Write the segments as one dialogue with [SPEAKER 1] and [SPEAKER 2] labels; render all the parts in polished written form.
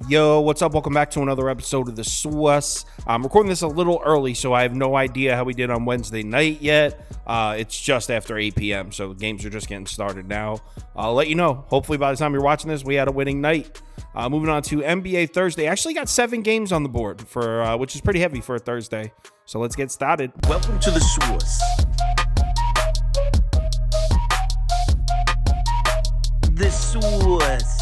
[SPEAKER 1] Yo, what's up? Welcome back to another episode of the Sauce. I'm recording this a little early, so I have no idea how we did on Wednesday night yet. It's just after 8 p.m., so the games are just getting started now. I'll let you know. Hopefully by the time you're watching this, we had a winning night. Moving on to NBA Thursday. Actually got 7 games on the board, for which is pretty heavy for a Thursday. So let's get started.
[SPEAKER 2] Welcome to the Sauce. The Sauce.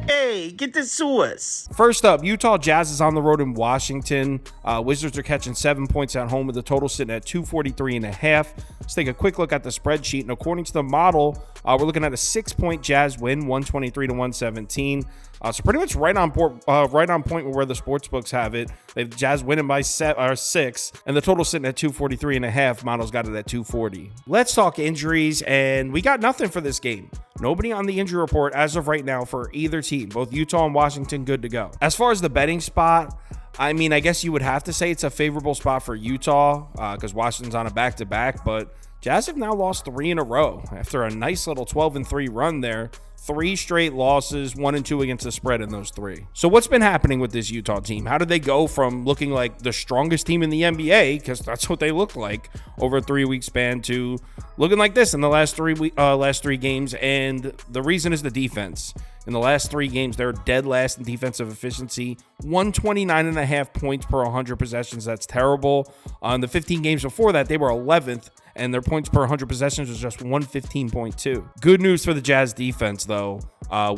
[SPEAKER 2] Hey, get the sauce.
[SPEAKER 1] First up, Utah Jazz is on the road in Washington. Wizards are catching 7 points at home with the total sitting at 243.5. Let's take a quick look at the spreadsheet. And according to the model, we're looking at a 6-point Jazz win, 123-117. So pretty much right on point with where the sports books have it. They've Jazz winning by 6, and the total sitting at 243.5. Model's got it at 240. Let's talk injuries, and we got nothing for this game. Nobody on the injury report as of right now for either team. Both Utah and Washington good to go. As far as the betting spot, I mean, I guess you would have to say it's a favorable spot for Utah because Washington's on a back-to-back, but Jazz have now lost 3 in a row after a nice little 12-3 run there. 3 straight losses, 1-2 against the spread in those 3. So what's been happening with this Utah team? How did they go from looking like the strongest team in the NBA, because that's what they looked like over a 3-week span, to looking like this in the last 3 games? And the reason is the defense. In the last 3 games, they're dead last in defensive efficiency, 129.5 points per 100 possessions. That's terrible. On the 15 games before that, they were 11th, and their points per 100 possessions was just 115.2. Good news for the Jazz defense, though.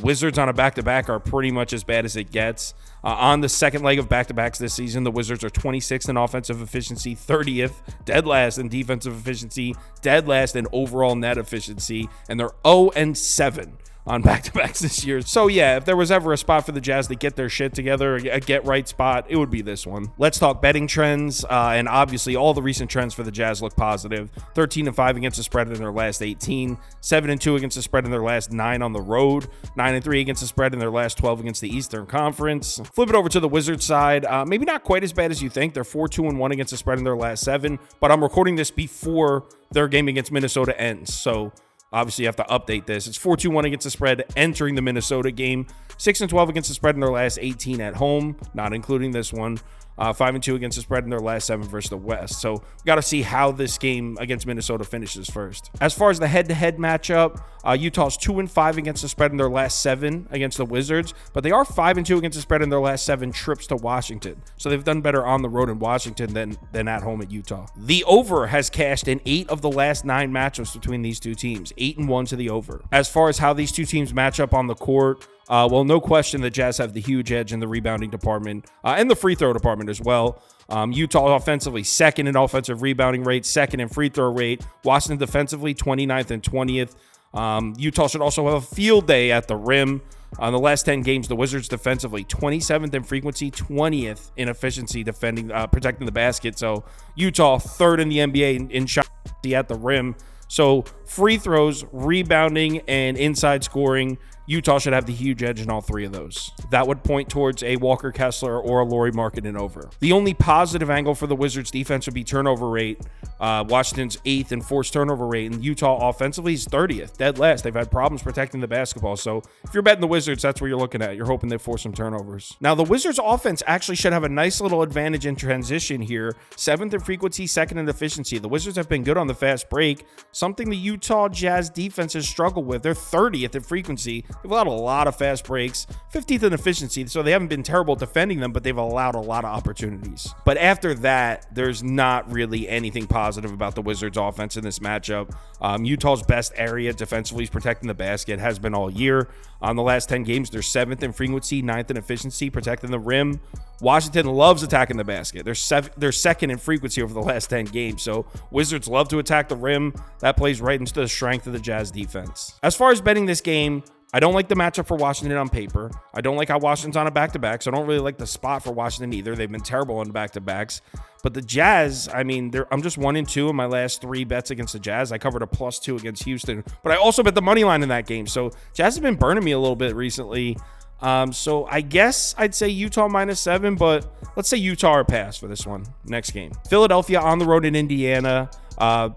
[SPEAKER 1] Wizards on a back-to-back are pretty much as bad as it gets. On the second leg of back-to-backs this season, the Wizards are 26th in offensive efficiency, 30th, dead last in defensive efficiency, dead last in overall net efficiency, and they're 0-7 on back-to-backs this year. So yeah, if there was ever a spot for the Jazz to get their shit together, a get-right spot, it would be this one. Let's talk betting trends, and obviously all the recent trends for the Jazz look positive. 13-5 against the spread in their last 18, 7-2 against the spread in their last 9 on the road, 9-3 against the spread in their last 12 against the Eastern Conference. Flip it over to the Wizards side, maybe not quite as bad as you think. They're 4-2-1 against the spread in their last 7, but I'm recording this before their game against Minnesota ends, so obviously, you have to update this. It's 4-2-1 against the spread entering the Minnesota game. 6-12 against the spread in their last 18 at home, not including this one. 5-2 against the spread in their last 7 versus the West. So we got to see how this game against Minnesota finishes first. As far as the head-to-head matchup, Utah's 2-5 against the spread in their last 7 against the Wizards, but they are 5-2 against the spread in their last 7 trips to Washington. So they've done better on the road in Washington than at home at Utah. The over has cashed in 8 of the last 9 matchups between these two teams, 8-1 to the over. As far as how these two teams match up on the court, well, no question the Jazz have the huge edge in the rebounding department and the free throw department as well. Utah offensively, 2nd in offensive rebounding rate, 2nd in free throw rate. Washington defensively, 29th and 20th. Utah should also have a field day at the rim. On the last 10 games, the Wizards defensively, 27th in frequency, 20th in efficiency defending, protecting the basket. So Utah, 3rd in the NBA in shot at the rim. So free throws, rebounding, and inside scoring, Utah should have the huge edge in all 3 of those. That would point towards a Walker Kessler or a Lauri Markkanen over. The only positive angle for the Wizards defense would be turnover rate. Washington's 8th in forced turnover rate, and Utah offensively is 30th, dead last. They've had problems protecting the basketball. So if you're betting the Wizards, that's what you're looking at. You're hoping they force some turnovers. Now, the Wizards offense actually should have a nice little advantage in transition here. 7th in frequency, 2nd in efficiency. The Wizards have been good on the fast break, something the Utah Jazz defense has struggled with. They're 30th in frequency. They've allowed a lot of fast breaks, 15th in efficiency, so they haven't been terrible defending them, but they've allowed a lot of opportunities. But after that, there's not really anything positive about the Wizards offense in this matchup. Utah's best area defensively is protecting the basket, has been all year. On the last 10 games, they're 7th in frequency, 9th in efficiency, protecting the rim. Washington loves attacking the basket. They're 2nd in frequency over the last 10 games. So Wizards love to attack the rim. That plays right into the strength of the Jazz defense. As far as betting this game, I don't like the matchup for Washington on paper. I don't like how Washington's on a back-to-back, so I don't really like the spot for Washington either. They've been terrible on back-to-backs. But the Jazz, I mean, I'm just 1-2 in my last 3 bets against the Jazz. I covered a +2 against Houston, but I also bet the money line in that game. So Jazz have been burning me a little bit recently. So I guess I'd say Utah -7, but let's say Utah or pass for this one. Next game. Philadelphia on the road in Indiana.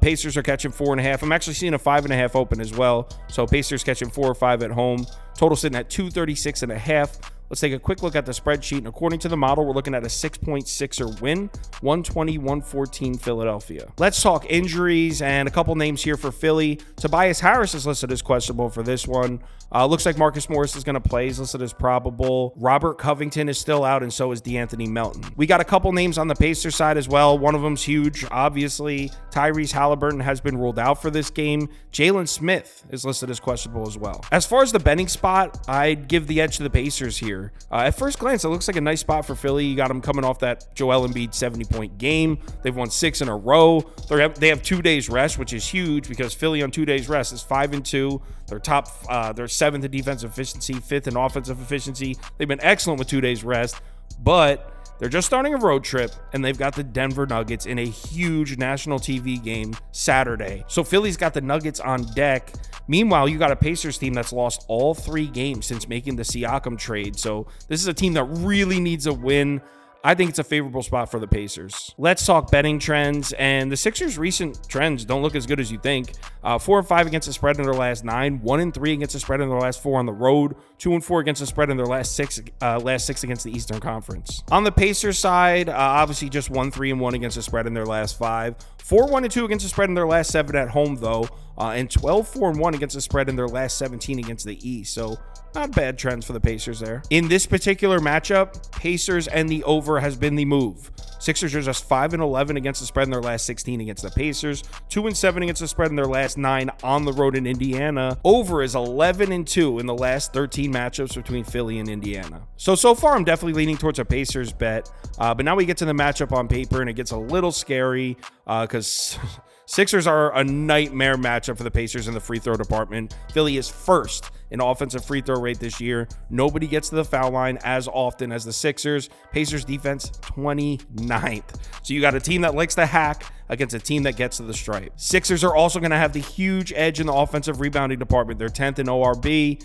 [SPEAKER 1] Pacers are catching 4.5. I'm actually seeing a 5.5 open as well. So Pacers catching 4 or 5 at home. Total sitting at 236.5. Let's take a quick look at the spreadsheet. And according to the model, we're looking at a 6.6er win, 120-114 Philadelphia. Let's talk injuries and a couple names here for Philly. Tobias Harris is listed as questionable for this one. Looks like Marcus Morris is going to play. He's listed as probable. Robert Covington is still out, and so is DeAnthony Melton. We got a couple names on the Pacers side as well. One of them's huge. Obviously, Tyrese Halliburton has been ruled out for this game. Jalen Smith is listed as questionable as well. As far as the betting spot, I'd give the edge to the Pacers here. At first glance, it looks like a nice spot for Philly. You got them coming off that Joel Embiid 70-point game. They've won 6 in a row. They have 2 days rest, which is huge because Philly on 2 days rest is 5-2. They're they're 7th in defensive efficiency, 5th in offensive efficiency. They've been excellent with 2 days rest, but they're just starting a road trip, and they've got the Denver Nuggets in a huge national TV game Saturday. So Philly's got the Nuggets on deck. Meanwhile, you got a Pacers team that's lost all 3 games since making the Siakam trade. So this is a team that really needs a win. I think it's a favorable spot for the Pacers. Let's talk betting trends, and the Sixers' recent trends don't look as good as you think. 4-5 against the spread in their last 9, 1-3 against the spread in their last 4 on the road, 2-4 against the spread in their last six against the Eastern Conference. On the Pacers side, obviously just 1-3-1 against the spread in their last 5, 4-1-2 against the spread in their last 7 at home though, and 12-4-1 against the spread in their last 17 against the East. So not bad trends for the Pacers there. In this particular matchup, Pacers and the over has been the move. Sixers are just 5-11 against the spread in their last 16 against the Pacers, 2-7 against the spread in their last 9 on the road in Indiana. Over is 11-2 in the last 13 matchups between Philly and Indiana. So far I'm definitely leaning towards a Pacers bet, but now we get to the matchup on paper and it gets a little scary because Sixers are a nightmare matchup for the Pacers in the free throw department. Philly is first in offensive free throw rate this year. Nobody gets to the foul line as often as the Sixers. Pacers defense 29th. So you got a team that likes to hack against a team that gets to the stripe. Sixers are also going to have the huge edge in the offensive rebounding department. They're 10th in ORB.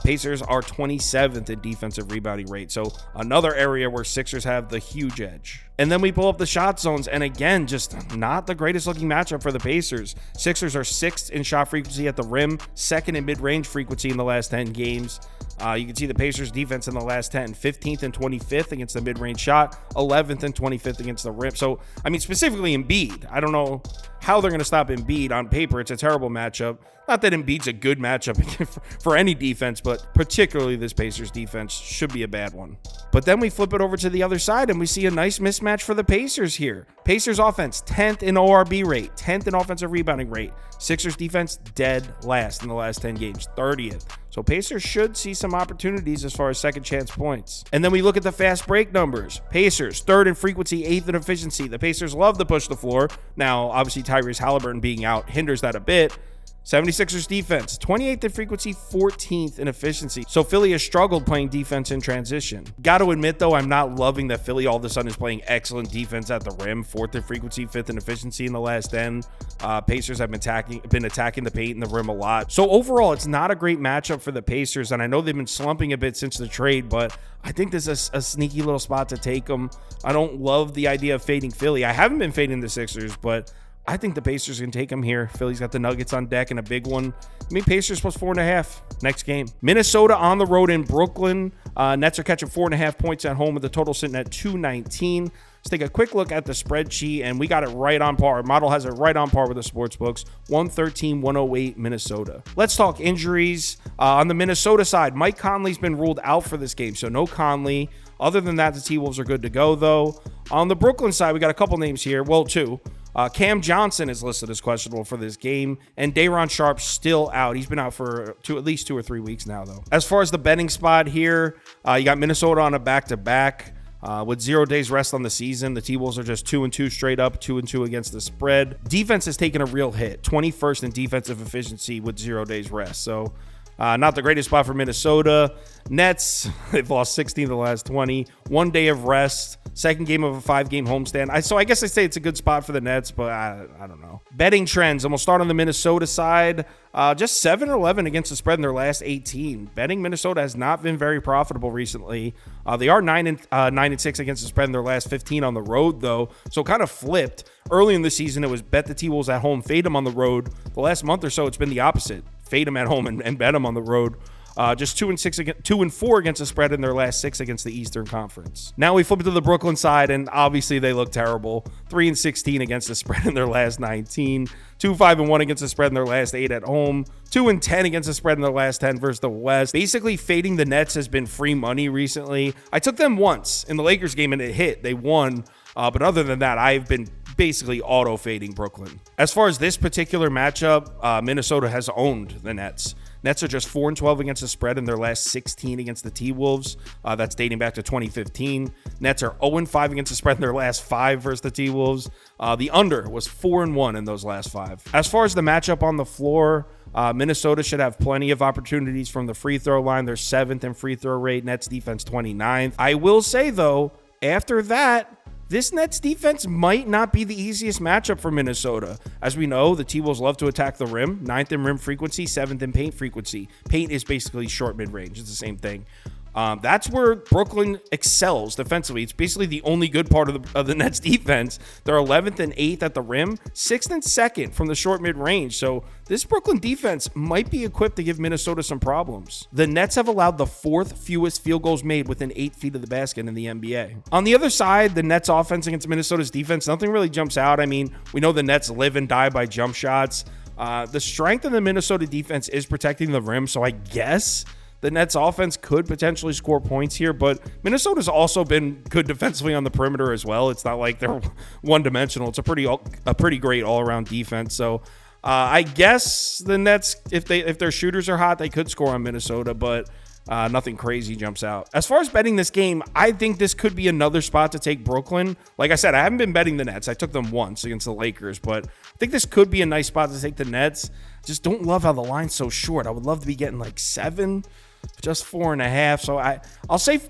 [SPEAKER 1] Pacers are 27th in defensive rebounding rate. So another area where Sixers have the huge edge. And then we pull up the shot zones, and again, just not the greatest looking matchup for the Pacers. Sixers are 6th in shot frequency at the rim, 2nd in mid-range frequency in the last 10 games. You can see the Pacers defense in the last 10, 15th and 25th against the mid-range shot, 11th and 25th against the rim. So, I mean, specifically Embiid. I don't know how they're going to stop Embiid. On paper, it's a terrible matchup. Not that Embiid's a good matchup for any defense, but particularly this Pacers defense should be a bad one. But then we flip it over to the other side and we see a nice mismatch for the Pacers here. Pacers offense, 10th in ORB rate, 10th in offensive rebounding rate. Sixers defense, dead last in the last 10 games, 30th. So Pacers should see some opportunities as far as second chance points. And then we look at the fast break numbers. Pacers, 3rd in frequency, 8th in efficiency. The Pacers love to push the floor. Now, obviously, Tyrese Halliburton being out hinders that a bit. 76ers defense, 28th in frequency, 14th in efficiency. So Philly has struggled playing defense in transition. Got to admit, though, I'm not loving that Philly all of a sudden is playing excellent defense at the rim, 4th in frequency, 5th in efficiency in the last 10. Pacers have been attacking the paint and the rim a lot. So overall, it's not a great matchup for the Pacers, and I know they've been slumping a bit since the trade, but I think this is a sneaky little spot to take them. I don't love the idea of fading Philly. I haven't been fading the Sixers, but I think the Pacers can take them here. Philly's got the Nuggets on deck and a big one. I mean, Pacers plus 4.5 next game. Minnesota on the road in Brooklyn. Nets are catching 4.5 points at home with the total sitting at 219. Let's take a quick look at the spreadsheet, and we got it right on par. Our model has it right on par with the sports books. 113-108 Minnesota. Let's talk injuries. On the Minnesota side, Mike Conley's been ruled out for this game, so no Conley. Other than that, the T-Wolves are good to go, though. On the Brooklyn side, we got a couple names here. Well, 2. Cam Johnson is listed as questionable for this game, and Day'Ron Sharpe's still out. He's been out for at least 2 or 3 weeks now, though. As far as the betting spot here, you got Minnesota on a back-to-back. With 0 days rest on the season, the T-Wolves are just 2-2 straight up, 2-2 against the spread. Defense has taken a real hit, 21st in defensive efficiency with 0 days rest. So Not the greatest spot for Minnesota. Nets, they've lost 16 of the last 20. 1 day of rest. Second game of a 5-game homestand. So I guess I say it's a good spot for the Nets, but I don't know. Betting trends, and we'll start on the Minnesota side. Just 7-11 against the spread in their last 18. Betting Minnesota has not been very profitable recently. They are 9-6 against the spread in their last 15 on the road, though. So kind of flipped. Early in the season, it was bet the T-Wolves at home, fade them on the road. The last month or so, it's been the opposite. Fade them at home and bet them on the road. Just 2-4 against the spread in their last 6 against the Eastern Conference. Now we flip to the Brooklyn side, and obviously they look terrible. 3-16 against the spread in their last 19. 2-5-1 against the spread in their last 8 at home. 2-10 against the spread in their last 10 versus the West. Basically, fading the Nets has been free money recently. I took them once in the Lakers game, and it hit. They won. But other than that, I've been basically auto-fading Brooklyn. As far as this particular matchup, Minnesota has owned the Nets. Nets are just 4-12 against the spread in their last 16 against the T-Wolves. That's dating back to 2015. Nets are 0-5 against the spread in their last 5 versus the T-Wolves. The under was 4-1 in those last 5. As far as the matchup on the floor, Minnesota should have plenty of opportunities from the free throw line. They're 7th in free throw rate. Nets defense 29th. I will say, though, after that, this Nets defense might not be the easiest matchup for Minnesota. As we know, the T-Wolves love to attack the rim. 9th in rim frequency, 7th in paint frequency. Paint is basically short mid-range. It's the same thing. That's where Brooklyn excels defensively. It's basically the only good part of the Nets defense. They're 11th and 8th at the rim, 6th and 2nd from the short mid-range. So this Brooklyn defense might be equipped to give Minnesota some problems. The Nets have allowed the 4th fewest field goals made within 8 feet of the basket in the NBA. On the other side, the Nets offense against Minnesota's defense, nothing really jumps out. I mean, we know the Nets live and die by jump shots. The strength of the Minnesota defense is protecting the rim, so I guess the Nets offense could potentially score points here, but Minnesota's also been good defensively on the perimeter as well. It's not like they're one-dimensional. It's a pretty great all-around defense. So I guess the Nets, if their shooters are hot, they could score on Minnesota, but nothing crazy jumps out. As far as betting this game, I think this could be another spot to take Brooklyn. Like I said, I haven't been betting the Nets. I took them once against the Lakers, but I think this could be a nice spot to take the Nets. Just don't love how the line's so short. I would love to be getting like 7, just 4.5. So I'll say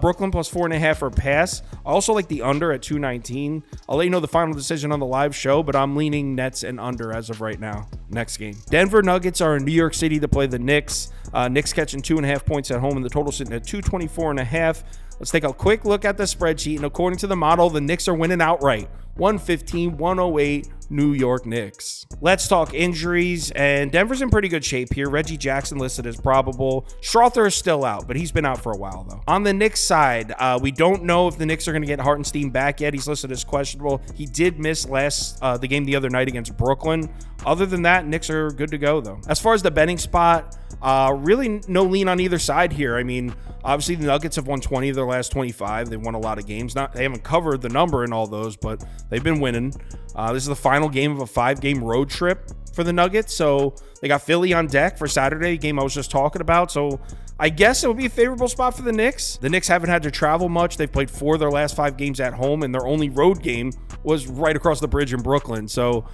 [SPEAKER 1] Brooklyn plus 4.5 for a pass. I also like the under at 219. I'll let you know the final decision on the live show, but I'm leaning Nets and under as of right now. Next game. Denver Nuggets are in New York City to play the Knicks. Knicks catching 2.5 points at home, and the total sitting at 224.5. Let's take a quick look at the spreadsheet, and according to the model, the Knicks are winning outright. 115-108 New York Knicks. Let's talk injuries, and Denver's in pretty good shape here. Reggie Jackson listed as probable. Strother is still out, but he's been out for a while, though. On the Knicks side, we don't know if the Knicks are going to get Hartenstein back yet. He's listed as questionable. He did miss the game the other night against Brooklyn. Other than that, Knicks are good to go, though. As far as the betting spot, really no lean on either side here. I mean, obviously the Nuggets have won 20 of their last 25. They've won a lot of games. They haven't covered the number in all those, but they've been winning. This is the final game of a 5-game road trip for the Nuggets. So they got Philly on deck for Saturday, game I was just talking about. So I guess it would be a favorable spot for the Knicks. The Knicks haven't had to travel much. They've played 4 of their last 5 games at home, and their only road game was right across the bridge in Brooklyn. So,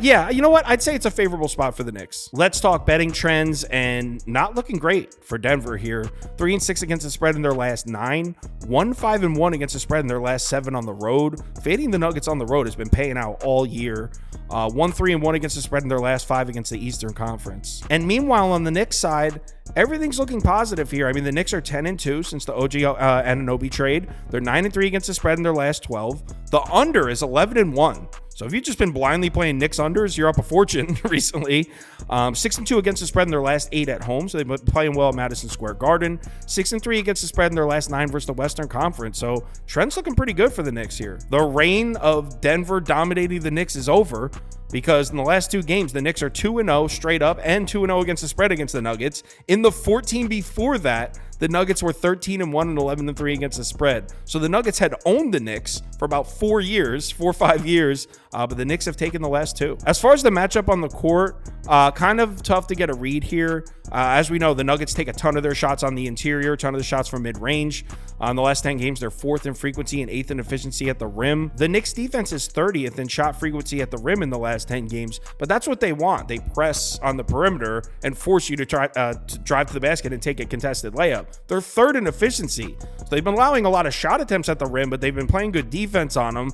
[SPEAKER 1] yeah, you know what? I'd say it's a favorable spot for the Knicks. Let's talk betting trends, and not looking great for Denver here. 3-6 against the spread in their last 9. 1-5-1 against the spread in their last 7 on the road. Fading the Nuggets on the road has been paying out all year. 1-3-1 against the spread in their last 5 against the Eastern Conference. And meanwhile, on the Knicks side, everything's looking positive here. I mean, the Knicks are 10-2 since the OG Anunoby trade. They're 9-3 against the spread in their last 12. The under is 11-1. So if you've just been blindly playing Knicks unders, you're up a fortune recently. 6-2 against the spread in their last 8 at home. So they've been playing well at Madison Square Garden. 6-3 against the spread in their last 9 versus the Western Conference. So trend's looking pretty good for the Knicks here. The reign of Denver dominating the Knicks is over, because in the last 2 games, the Knicks are 2-0 straight up and 2-0 against the spread against the Nuggets. In the 14 before that, the Nuggets were 13-1 and 11-3 against the spread. So the Nuggets had owned the Knicks for about 4 or 5 years, but the Knicks have taken the last 2. As far as the matchup on the court, kind of tough to get a read here. As we know, the Nuggets take a ton of their shots on the interior, a ton of the shots from mid-range. In the last 10 games, they're 4th in frequency and 8th in efficiency at the rim. The Knicks defense is 30th in shot frequency at the rim in the last 10 games, but that's what they want. They press on the perimeter and force you to try to drive to the basket and take a contested layup. They're 3rd in efficiency. So they've been allowing a lot of shot attempts at the rim, but they've been playing good defense on them.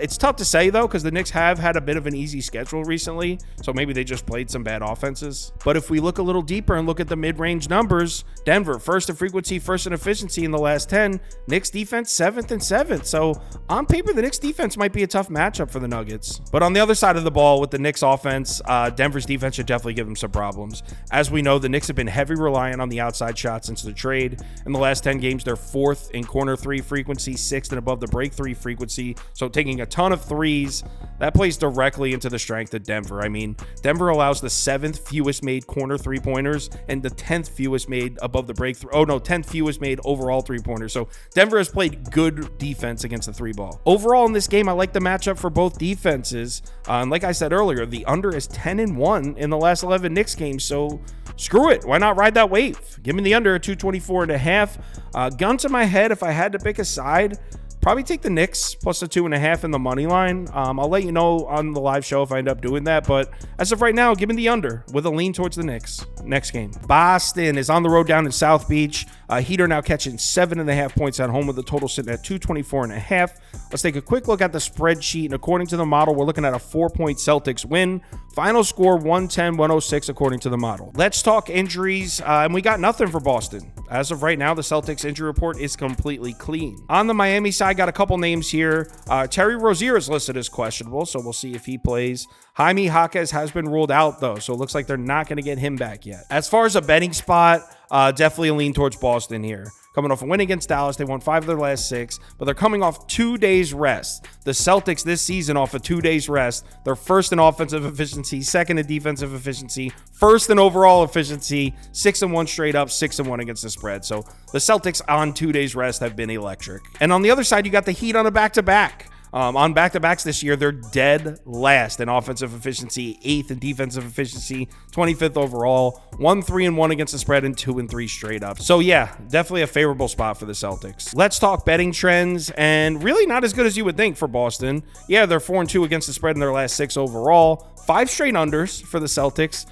[SPEAKER 1] It's tough to say, though, because the Knicks have had a bit of an easy schedule recently, so maybe they just played some bad offenses. But if we look a little deeper and look at the mid-range numbers, Denver, 1st in frequency, 1st in efficiency in the last 10. Knicks defense, 7th and 7th. So on paper, the Knicks defense might be a tough matchup for the Nuggets. But on the other side of the ball with the Knicks offense, Denver's defense should definitely give them some problems. As we know, the Knicks have been heavy reliant on the outside shot since the trade. In the last 10 games, they're 4th in corner 3 frequency, 6th and above the break 3 frequency. So taking a ton of threes, that plays directly into the strength of Denver. I mean, Denver allows the 7th fewest made corner 3-pointers and the 10th fewest made above the break 10th fewest made overall 3-pointers. So Denver has played good defense against the 3-ball. Overall in this game, I like the matchup for both defenses. And like I said earlier, the under is 10-1 in the last 11 Knicks games. So screw it. Why not ride that wave? Give me the under at 224.5. Gun to my head, if I had to pick a side, probably take the Knicks plus the 2.5 in the money line. I'll let you know on the live show if I end up doing that. But as of right now, give me the under with a lean towards the Knicks. Next game. Boston is on the road down in South Beach. Heat are now catching 7.5 points at home with the total sitting at 224.5. Let's take a quick look at the spreadsheet. And according to the model, we're looking at a 4-point Celtics win. Final score 110-106 according to the model. Let's talk injuries. And we got nothing for Boston. As of right now, the Celtics injury report is completely clean. On the Miami side, got a couple names here. Terry Rozier is listed as questionable, so we'll see if he plays. Jaime Jaquez has been ruled out, though, so it looks like they're not going to get him back yet. As far as a betting spot, definitely a lean towards Boston here. Coming off a win against Dallas, they won 5 of their last 6, but they're coming off 2 days rest. The Celtics this season off of 2 days rest, they're 1st in offensive efficiency, 2nd in defensive efficiency, 1st in overall efficiency, 6-1 straight up, 6-1 against the spread. So the Celtics on 2 days rest have been electric. And on the other side, you got the Heat on a back-to-back. On back-to-backs this year, they're dead last in offensive efficiency, 8th in defensive efficiency, 25th overall, 1-3-1 against the spread, and 2-3 straight up. So yeah, definitely a favorable spot for the Celtics. Let's talk betting trends, and really not as good as you would think for Boston. Yeah, they're 4-2 against the spread in their last 6 overall. 5 straight unders for the Celtics.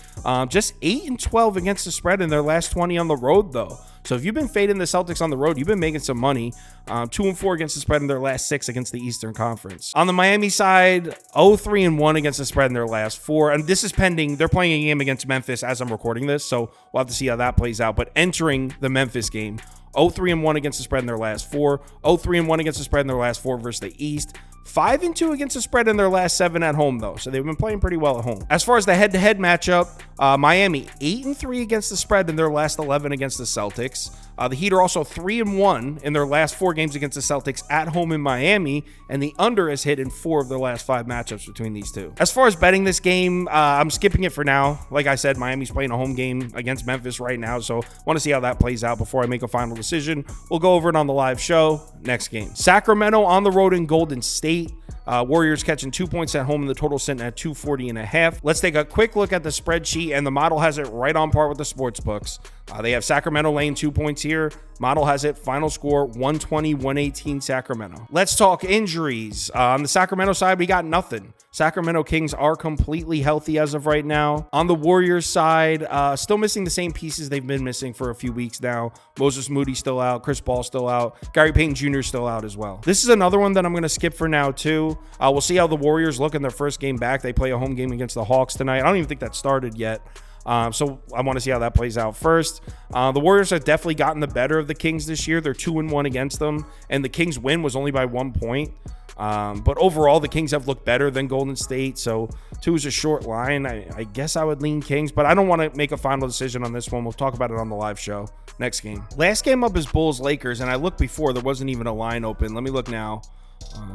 [SPEAKER 1] Just 8-12 against the spread in their last 20 on the road, though. So if you've been fading the Celtics on the road, you've been making some money. 2-4 against the spread in their last 6 against the Eastern Conference. On the Miami side, 0-3-1 against the spread in their last 4. And this is pending. They're playing a game against Memphis as I'm recording this, so we'll have to see how that plays out. But entering the Memphis game, 0-3-1 against the spread in their last 4. 0-3-1 against the spread in their last 4 versus the East. 5-2 against the spread in their last 7 at home, though. So they've been playing pretty well at home. As far as the head-to-head matchup, Miami 8-3 against the spread in their last 11 against the Celtics. The Heat are also 3-1 in their last 4 games against the Celtics at home in Miami, and the under has hit in 4 of their last 5 matchups between these two. As far as betting this game, I'm skipping it for now. Like I said, Miami's playing a home game against Memphis right now, so want to see how that plays out before I make a final decision. We'll go over it on the live show. Next game. Sacramento on the road in Golden State. Warriors catching 2 points at home and the total sitting at 240.5. Let's take a quick look at the spreadsheet, and the model has it right on par with the sports books. They have Sacramento laying 2 points here. Model has it final score 120-118 Sacramento. Let's talk injuries. On the Sacramento side, we got nothing. Sacramento Kings are completely healthy as of right now. On the Warriors side, still missing the same pieces they've been missing for a few weeks now. Moses Moody still out. Chris Paul still out. Gary Payton Jr. still out as well. This is another one that I'm going to skip for now too. We'll see how the Warriors look in their first game back. They play a home game against the Hawks tonight. I don't even think that started yet. So I want to see how that plays out first. The Warriors have definitely gotten the better of the Kings this year. They're 2-1 against them, and the Kings win was only by 1 point. But overall, the Kings have looked better than Golden State, so 2 is a short line. I guess I would lean Kings, but I don't want to make a final decision on this one. We'll talk about it on the live show. Next game. Last game up is Bulls-Lakers, and I looked before. There wasn't even a line open. Let me look now.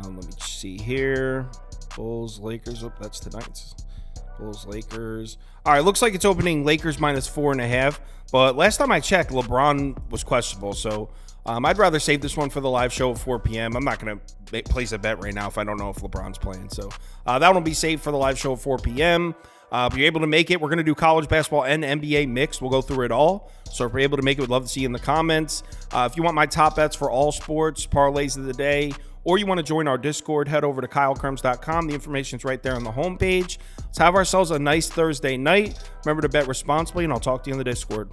[SPEAKER 1] Let me see here. Bulls-Lakers. Oh, that's tonight's Bulls, Lakers. All right, looks like it's opening Lakers -4.5. But last time I checked, LeBron was questionable. So I'd rather save this one for the live show at 4 p.m. I'm not going to place a bet right now if I don't know if LeBron's playing. So that one will be saved for the live show at 4 p.m. If you're able to make it, we're going to do college basketball and NBA mixed. We'll go through it all. So if you're able to make it, we'd love to see you in the comments. If you want my top bets for all sports, parlays of the day, or you want to join our Discord, head over to KyleKirms.com. The information's right there on the homepage. Let's have ourselves a nice Thursday night. Remember to bet responsibly, and I'll talk to you in the Discord.